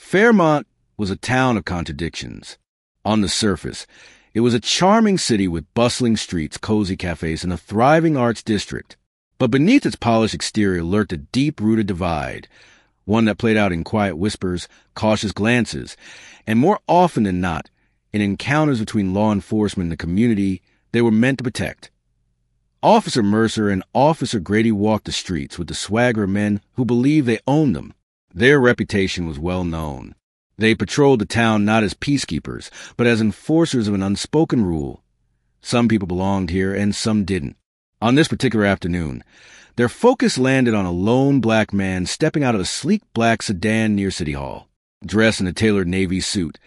Fairmont was a town of contradictions. On the surface, it was a charming city with bustling streets, cozy cafes, and a thriving arts district. But beneath its polished exterior lurked a deep-rooted divide, one that played out in quiet whispers, cautious glances, and more often than not, in encounters between law enforcement and the community they were meant to protect. Officer Mercer and Officer Grady walked the streets with the swagger of men who believed they owned them. Their reputation was well known. They patrolled the town not as peacekeepers, but as enforcers of an unspoken rule. Some people belonged here and some didn't. On this particular afternoon, their focus landed on a lone black man stepping out of a sleek black sedan near City Hall. Dressed in a tailored navy suit,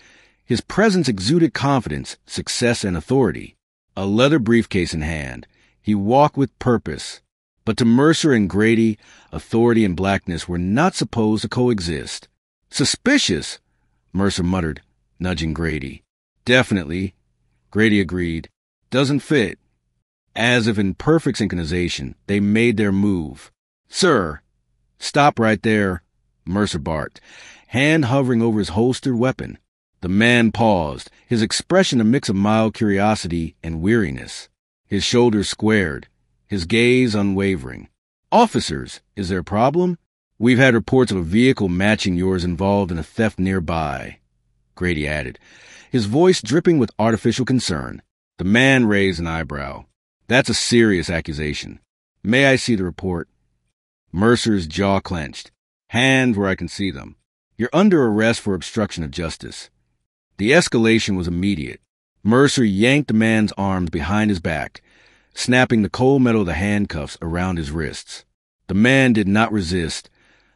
his presence exuded confidence, success, and authority. A leather briefcase in hand, he walked with purpose. But to Mercer and Grady, authority and blackness were not supposed to coexist. Suspicious, Mercer muttered, nudging Grady. Definitely, Grady agreed. Doesn't fit. As if in perfect synchronization, they made their move. Sir, stop right there, Mercer barked, hand hovering over his holstered weapon. The man paused, his expression a mix of mild curiosity and weariness. His shoulders squared, his gaze unwavering. Officers, is there a problem? We've had reports of a vehicle matching yours involved in a theft nearby, Grady added, his voice dripping with artificial concern. The man raised an eyebrow. That's a serious accusation. May I see the report? Mercer's jaw clenched. Hands where I can see them. You're under arrest for obstruction of justice. The escalation was immediate. Mercer yanked the man's arms behind his back, snapping the cold metal of the handcuffs around his wrists. The man did not resist,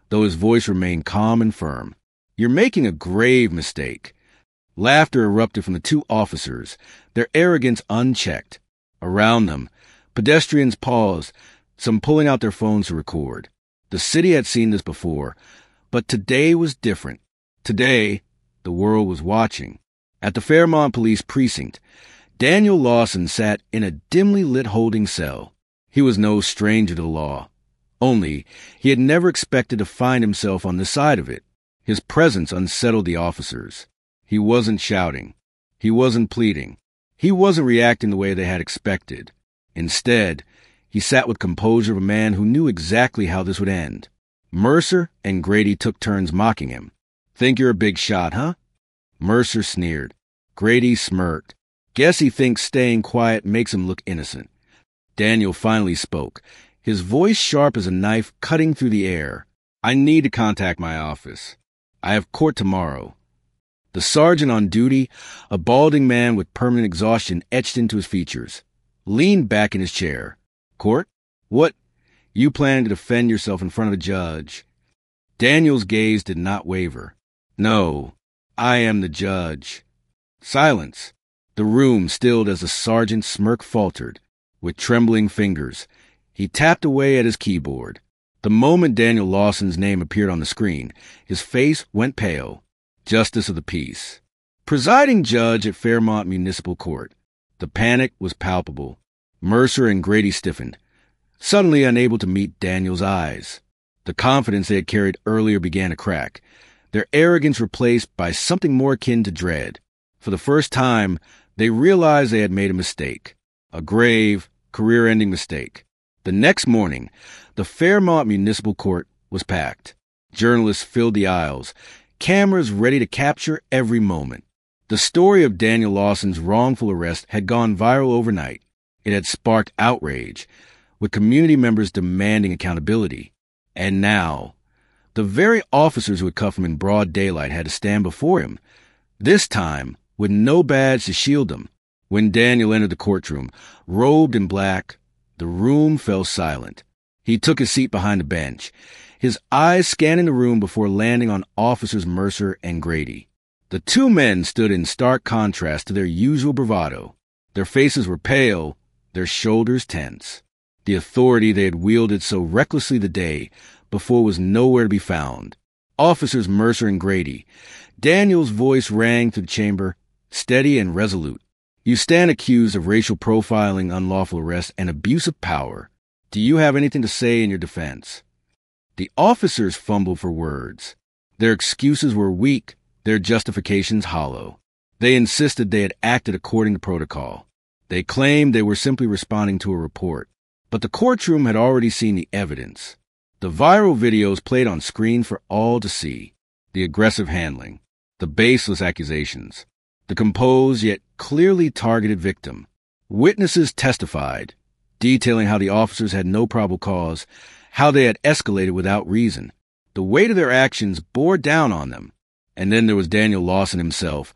though his voice remained calm and firm. You're making a grave mistake. Laughter erupted from the two officers, their arrogance unchecked. Around them, pedestrians paused, some pulling out their phones to record. The city had seen this before, but today was different. Today, the world was watching. At the Fairmont Police Precinct, Daniel Lawson sat in a dimly lit holding cell. He was no stranger to the law. Only, he had never expected to find himself on this side of it. His presence unsettled the officers. He wasn't shouting. He wasn't pleading. He wasn't reacting the way they had expected. Instead, he sat with composure of a man who knew exactly how this would end. Mercer and Grady took turns mocking him. Think you're a big shot, huh? Mercer sneered. Grady smirked. Guess he thinks staying quiet makes him look innocent. Daniel finally spoke, his voice sharp as a knife cutting through the air. I need to contact my office. I have court tomorrow. The sergeant on duty, a balding man with permanent exhaustion etched into his features, leaned back in his chair. Court? What? You planning to defend yourself in front of a judge? Daniel's gaze did not waver. No, I am the judge. Silence. The room stilled as the sergeant's smirk faltered. With trembling fingers, he tapped away at his keyboard. The moment Daniel Lawson's name appeared on the screen, his face went pale. Justice of the Peace. Presiding judge at Fairmont Municipal Court. The panic was palpable. Mercer and Grady stiffened, suddenly unable to meet Daniel's eyes. The confidence they had carried earlier began to crack, their arrogance replaced by something more akin to dread. For the first time, they realized they had made a mistake. A grave, career-ending mistake. The next morning, the Fairmont Municipal Court was packed. Journalists filled the aisles, cameras ready to capture every moment. The story of Daniel Lawson's wrongful arrest had gone viral overnight. It had sparked outrage, with community members demanding accountability. And now, the very officers who had cuffed him in broad daylight had to stand before him, this time with no badge to shield them. When Daniel entered the courtroom, robed in black, the room fell silent. He took his seat behind the bench, his eyes scanning the room before landing on Officers Mercer and Grady. The two men stood in stark contrast to their usual bravado. Their faces were pale, their shoulders tense. The authority they had wielded so recklessly the day before was nowhere to be found. Officers Mercer and Grady. Daniel's voice rang through the chamber, steady and resolute. You stand accused of racial profiling, unlawful arrest, and abuse of power. Do you have anything to say in your defense? The officers fumbled for words. Their excuses were weak, their justifications hollow. They insisted they had acted according to protocol. They claimed they were simply responding to a report. But the courtroom had already seen the evidence. The viral videos played on screen for all to see. The aggressive handling, the baseless accusations, the composed yet clearly targeted victim. Witnesses testified, detailing how the officers had no probable cause, how they had escalated without reason. The weight of their actions bore down on them. And then there was Daniel Lawson himself,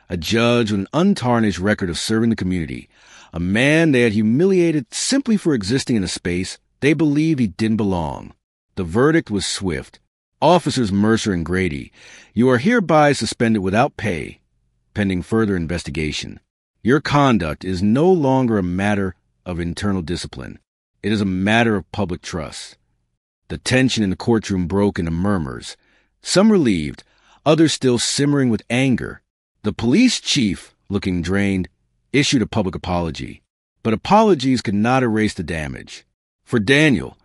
a judge with an untarnished record of serving the community, a man they had humiliated simply for existing in a space they believed he didn't belong. The verdict was swift. Officers Mercer and Grady, you are hereby suspended without pay, pending further investigation. Your conduct is no longer a matter of internal discipline. It is a matter of public trust. The tension in the courtroom broke into murmurs, some relieved, others still simmering with anger. The police chief, looking drained, issued a public apology. But apologies could not erase the damage. For Daniel,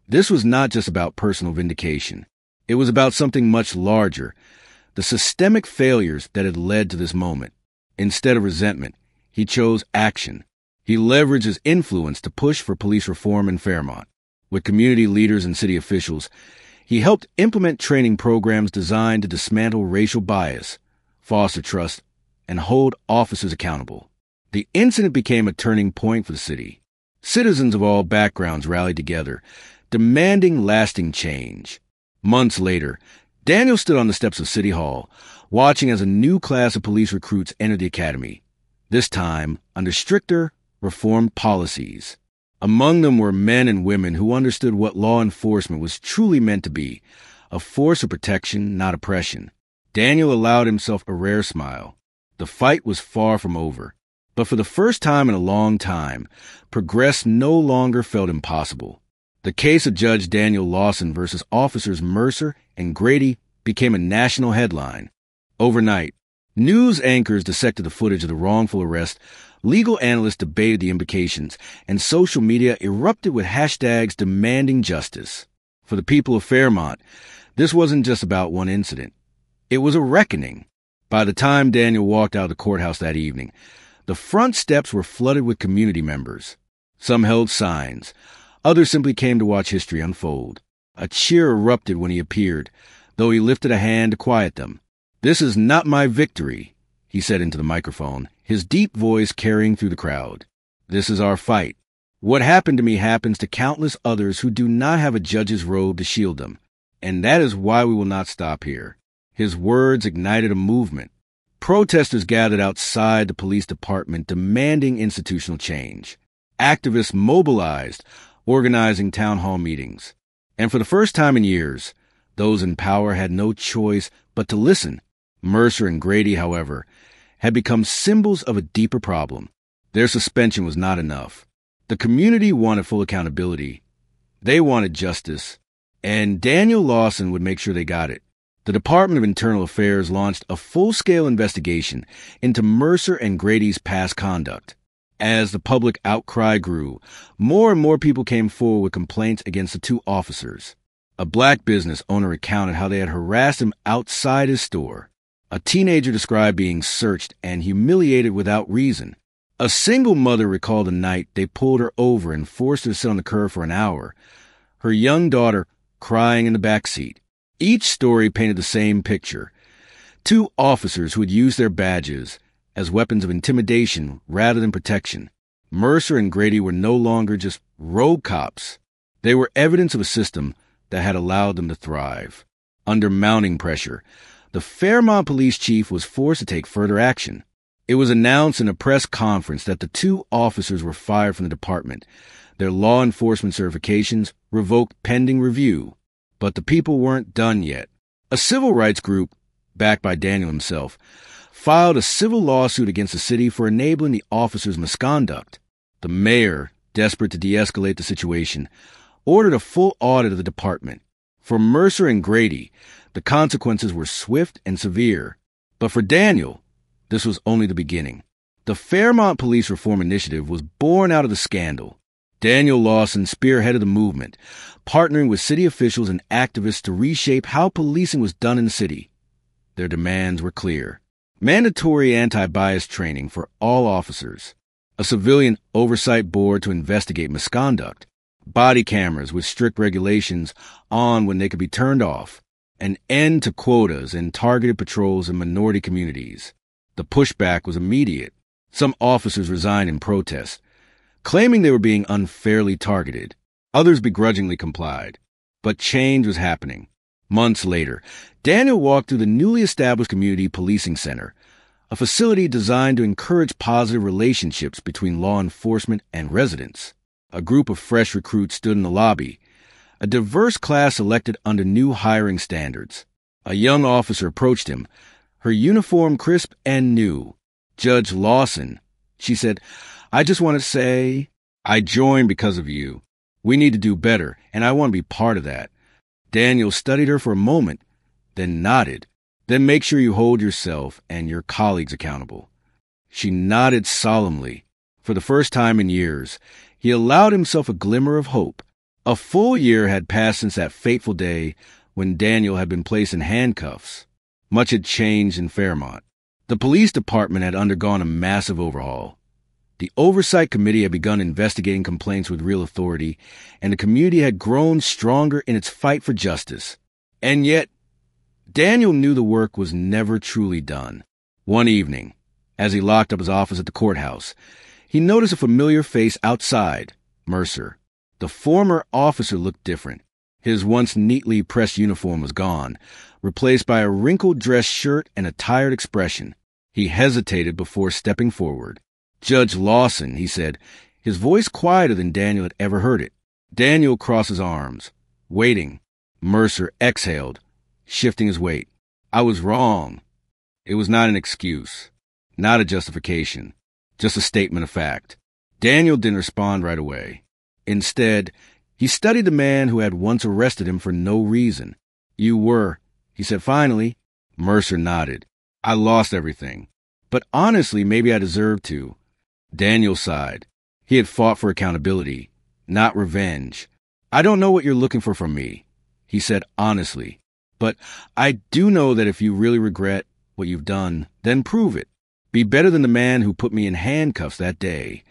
this was not just about personal vindication. It was about something much larger, the systemic failures that had led to this moment. Instead of resentment, he chose action. He leveraged his influence to push for police reform in Fairmont. With community leaders and city officials, he helped implement training programs designed to dismantle racial bias, foster trust, and hold officers accountable. The incident became a turning point for the city. Citizens of all backgrounds rallied together, demanding lasting change. Months later, Daniel stood on the steps of City Hall, watching as a new class of police recruits entered the academy, this time under stricter, reformed policies. Among them were men and women who understood what law enforcement was truly meant to be, a force of protection, not oppression. Daniel allowed himself a rare smile. The fight was far from over, but for the first time in a long time, progress no longer felt impossible. The case of Judge Daniel Lawson versus officers Mercer and Grady became a national headline. Overnight, news anchors dissected the footage of the wrongful arrest, legal analysts debated the implications, and social media erupted with hashtags demanding justice. For the people of Fairmont, this wasn't just about one incident. It was a reckoning. By the time Daniel walked out of the courthouse that evening, the front steps were flooded with community members. Some held signs. Others simply came to watch history unfold. A cheer erupted when he appeared, though he lifted a hand to quiet them. "This is not my victory," he said into the microphone, his deep voice carrying through the crowd. "This is our fight. What happened to me happens to countless others who do not have a judge's robe to shield them. And that is why we will not stop here." His words ignited a movement. Protesters gathered outside the police department demanding institutional change. Activists mobilized, organizing town hall meetings. And for the first time in years, those in power had no choice but to listen. Mercer and Grady, however, had become symbols of a deeper problem. Their suspension was not enough. The community wanted full accountability. They wanted justice. And Daniel Lawson would make sure they got it. The Department of Internal Affairs launched a full-scale investigation into Mercer and Grady's past conduct. As the public outcry grew, more and more people came forward with complaints against the two officers. A black business owner recounted how they had harassed him outside his store. A teenager described being searched and humiliated without reason. A single mother recalled a night they pulled her over and forced her to sit on the curb for an hour, her young daughter crying in the back seat. Each story painted the same picture. Two officers who had used their badges as weapons of intimidation rather than protection. Mercer and Grady were no longer just rogue cops. They were evidence of a system that had allowed them to thrive. Under mounting pressure, the Fairmont police chief was forced to take further action. It was announced in a press conference that the two officers were fired from the department, their law enforcement certifications revoked pending review. But the people weren't done yet. A civil rights group, backed by Daniel himself, filed a civil lawsuit against the city for enabling the officers' misconduct. The mayor, desperate to de-escalate the situation, ordered a full audit of the department. For Mercer and Grady, the consequences were swift and severe. But for Daniel, this was only the beginning. The Fairmont Police Reform Initiative was born out of the scandal. Daniel Lawson spearheaded the movement, partnering with city officials and activists to reshape how policing was done in the city. Their demands were clear. Mandatory anti-bias training for all officers, a civilian oversight board to investigate misconduct, body cameras with strict regulations on when they could be turned off, an end to quotas and targeted patrols in minority communities. The pushback was immediate. Some officers resigned in protest, claiming they were being unfairly targeted. Others begrudgingly complied. But change was happening. Months later, Daniel walked through the newly established Community Policing Center, a facility designed to encourage positive relationships between law enforcement and residents. A group of fresh recruits stood in the lobby, a diverse class selected under new hiring standards. A young officer approached him, her uniform crisp and new. "Judge Lawson," she said, "I just want to say I joined because of you. We need to do better, and I want to be part of that." Daniel studied her for a moment, then nodded. "Then make sure you hold yourself and your colleagues accountable." She nodded solemnly. For the first time in years, he allowed himself a glimmer of hope. A full year had passed since that fateful day when Daniel had been placed in handcuffs. Much had changed in Fairmont. The police department had undergone a massive overhaul. The Oversight Committee had begun investigating complaints with real authority, and the community had grown stronger in its fight for justice. And yet, Daniel knew the work was never truly done. One evening, as he locked up his office at the courthouse, he noticed a familiar face outside, Mercer. The former officer looked different. His once neatly pressed uniform was gone, replaced by a wrinkled dress shirt and a tired expression. He hesitated before stepping forward. "Judge Lawson," he said, his voice quieter than Daniel had ever heard it. Daniel crossed his arms, waiting. Mercer exhaled, shifting his weight. "I was wrong." It was not an excuse, not a justification, just a statement of fact. Daniel didn't respond right away. Instead, he studied the man who had once arrested him for no reason. "You were," he said finally. Mercer nodded. "I lost everything. But honestly, maybe I deserved to." Daniel sighed. He had fought for accountability, not revenge. "I don't know what you're looking for from me," he said honestly. "But I do know that if you really regret what you've done, then prove it. Be better than the man who put me in handcuffs that day."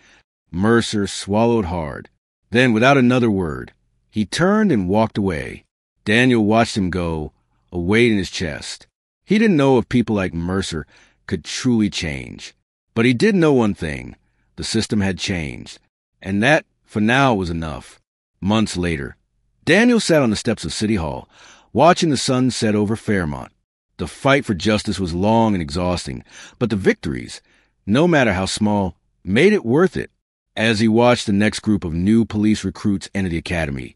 Mercer swallowed hard. Then, without another word, he turned and walked away. Daniel watched him go, a weight in his chest. He didn't know if people like Mercer could truly change. But he did know one thing. The system had changed. And that, for now, was enough. Months later, Daniel sat on the steps of City Hall, watching the sun set over Fairmont. The fight for justice was long and exhausting, but the victories, no matter how small, made it worth it. As he watched the next group of new police recruits enter the academy,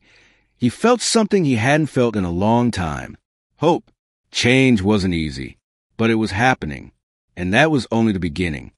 he felt something he hadn't felt in a long time. Hope. Change wasn't easy, but it was happening, and that was only the beginning.